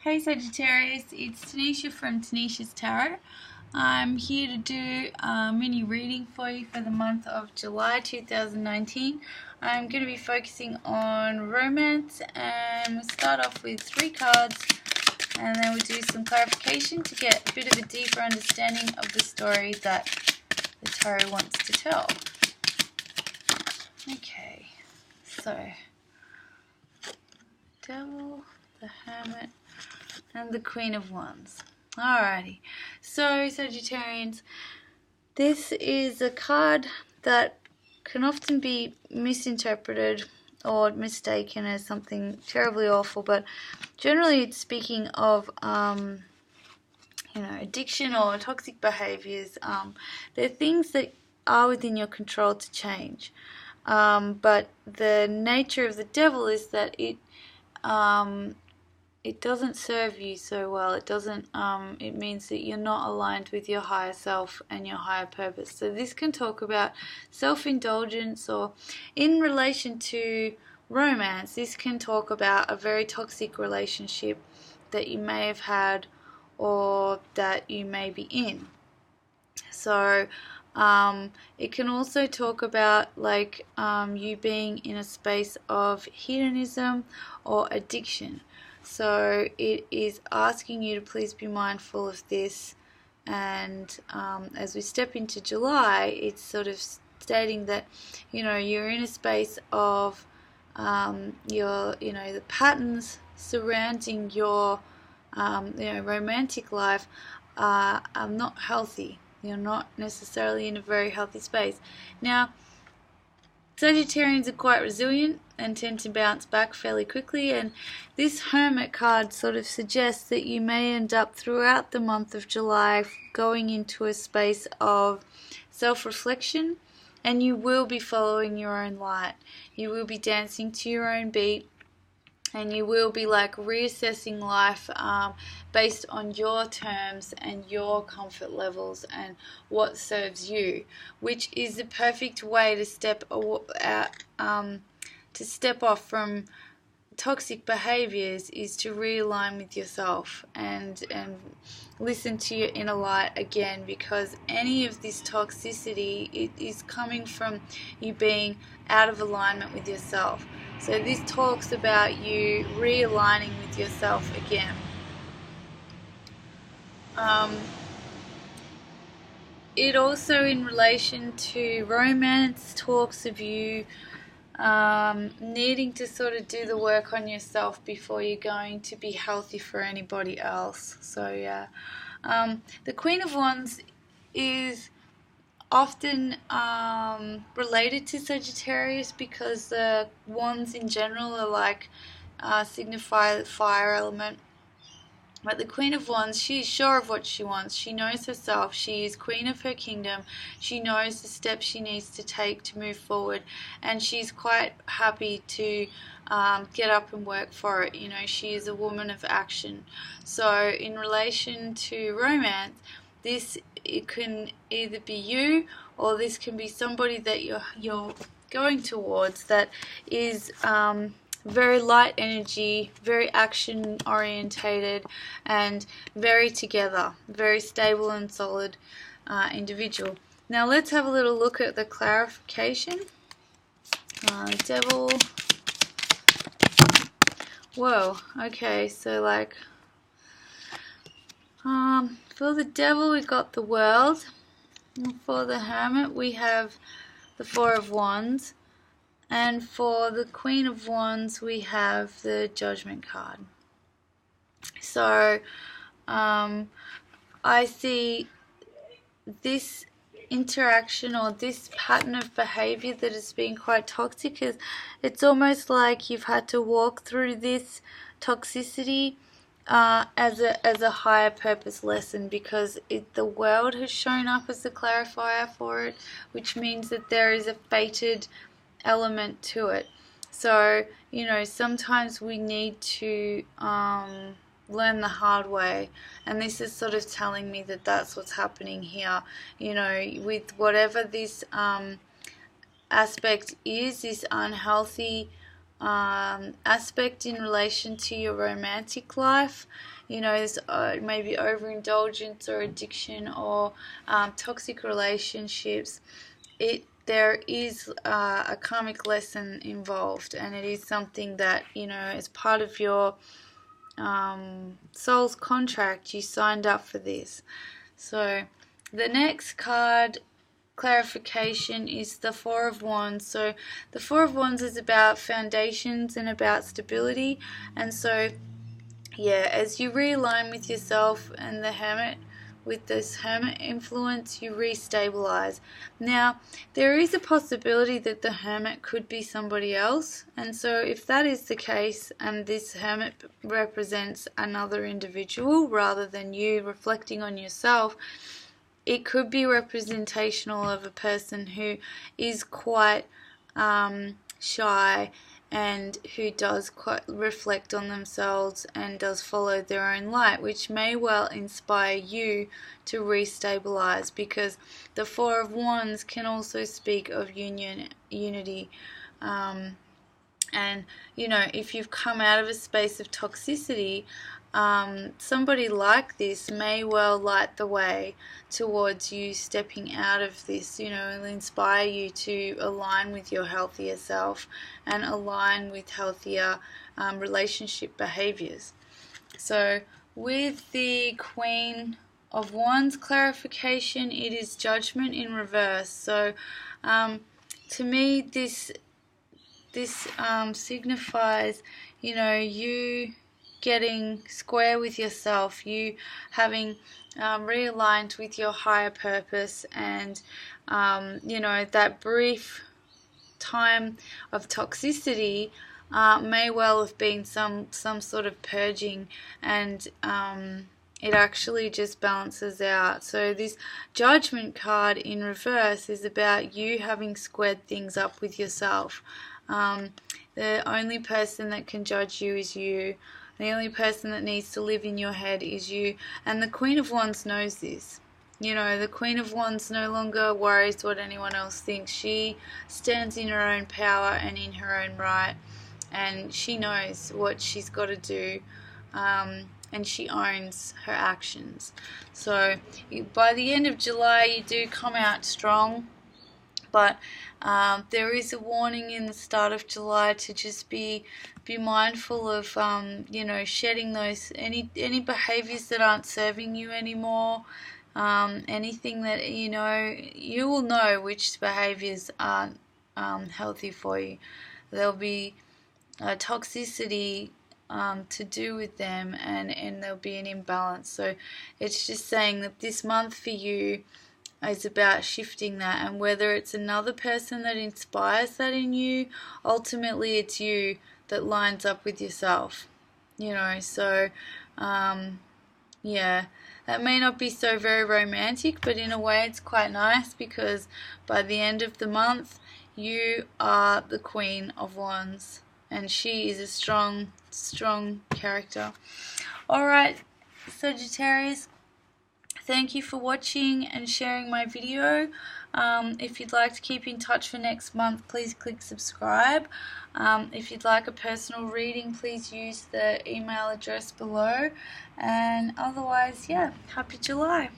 Hey Sagittarius, it's Tenecia from Tenecia's Tarot. I'm here to do a mini reading for you for the month of July 2019. I'm going to be focusing on romance, and we'll start off with 3 cards and then we'll do some clarification to get a bit of a deeper understanding of the story that the tarot wants to tell. Okay, so Devil, the Hermit, and the Queen of Wands. Alrighty, so Sagittarians, this is a card that can often be misinterpreted or mistaken as something terribly awful, but generally it's speaking of addiction or toxic behaviors. They're things that are within your control to change, but the nature of the devil is that it doesn't serve you so well. It doesn't. It means that you're not aligned with your higher self and your higher purpose. So this can talk about self-indulgence, or in relation to romance, this can talk about a very toxic relationship that you may have had or that you may be in. So it can also talk about you being in a space of hedonism or addiction. So it is asking you to please be mindful of this, and as we step into July, it's sort of stating that you're in a space of the patterns surrounding your romantic life are not healthy. You're not necessarily in a very healthy space. Now, Sagittarians are quite resilient and tend to bounce back fairly quickly, and this Hermit card sort of suggests that you may end up throughout the month of July going into a space of self-reflection, and you will be following your own light. You will be dancing to your own beat, and you will be reassessing life based on your terms and your comfort levels and what serves you, which is the perfect way to step off from toxic behaviors, is to realign with yourself and listen to your inner light again, because any of this toxicity, it is coming from you being out of alignment with yourself. So this talks about you realigning with yourself again. It also, in relation to romance, talks of you needing to sort of do the work on yourself before you're going to be healthy for anybody else. So yeah, the Queen of Wands is often related to Sagittarius, because the wands in general are signify the fire element. But the Queen of Wands, she's sure of what she wants. She knows herself. She is queen of her kingdom. She knows the steps she needs to take to move forward, and she's quite happy to get up and work for it. She is a woman of action. So in relation to romance, it can either be you, or this can be somebody that you're going towards that is very light energy, very action orientated, and very together, very stable and solid individual. Now let's have a little look at the clarification. Devil. Whoa. Okay, so for the Devil we got the World, and for the Hermit we have the Four of Wands, and for the Queen of Wands we have the Judgment card. So I see this interaction or this pattern of behavior that has been quite toxic. It's almost like you've had to walk through this toxicity as a higher purpose lesson, because the World has shown up as the clarifier for it, which means that there is a fated element to it. So sometimes we need to learn the hard way, and this is sort of telling me that that's what's happening here. With whatever this aspect is, this unhealthy aspect in relation to your romantic life. You know, there's maybe overindulgence or addiction or toxic relationships. There is a karmic lesson involved, and it is something that, you know, as part of your soul's contract, you signed up for this. So the next card clarification is the Four of Wands. So the Four of Wands is about foundations and about stability, and so yeah, as you realign with yourself and the Hermit, with this Hermit influence, you restabilize. Now, there is a possibility that the Hermit could be somebody else, and so if that is the case, and this Hermit represents another individual rather than you reflecting on yourself, it could be representational of a person who is quite shy and who does quite reflect on themselves and does follow their own light, which may well inspire you to restabilize, because the Four of Wands can also speak of unity. And, you know, if you've come out of a space of toxicity, somebody like this may well light the way towards you stepping out of this, you know, and inspire you to align with your healthier self and align with healthier relationship behaviors. So with the Queen of Wands clarification, it is Judgment in reverse. So to me, this signifies, you know, you getting square with yourself, you having realigned with your higher purpose, and you know, that brief time of toxicity may well have been some sort of purging, and it actually just balances out. So this Judgment card in reverse is about you having squared things up with yourself. The only person that can judge you is you. The only person that needs to live in your head is you. And the Queen of Wands knows this. You know, the Queen of Wands no longer worries what anyone else thinks. She stands in her own power and in her own right, and she knows what she's got to do, and she owns her actions. So by the end of July, you do come out strong. But there is a warning in the start of July to just be mindful of you know, shedding those any behaviors that aren't serving you anymore. Anything that, you know, you will know which behaviors aren't healthy for you. There'll be toxicity to do with them, and there'll be an imbalance. So it's just saying that this month for you is about shifting that, and whether it's another person that inspires that in you, ultimately it's you that lines up with yourself, you know. So yeah, that may not be so very romantic, but in a way it's quite nice, because by the end of the month you are the Queen of Wands, and she is a strong character. Alright, Sagittarius, thank you for watching and sharing my video. If you'd like to keep in touch for next month, please click subscribe. If you'd like a personal reading, please use the email address below. And otherwise, yeah, happy July.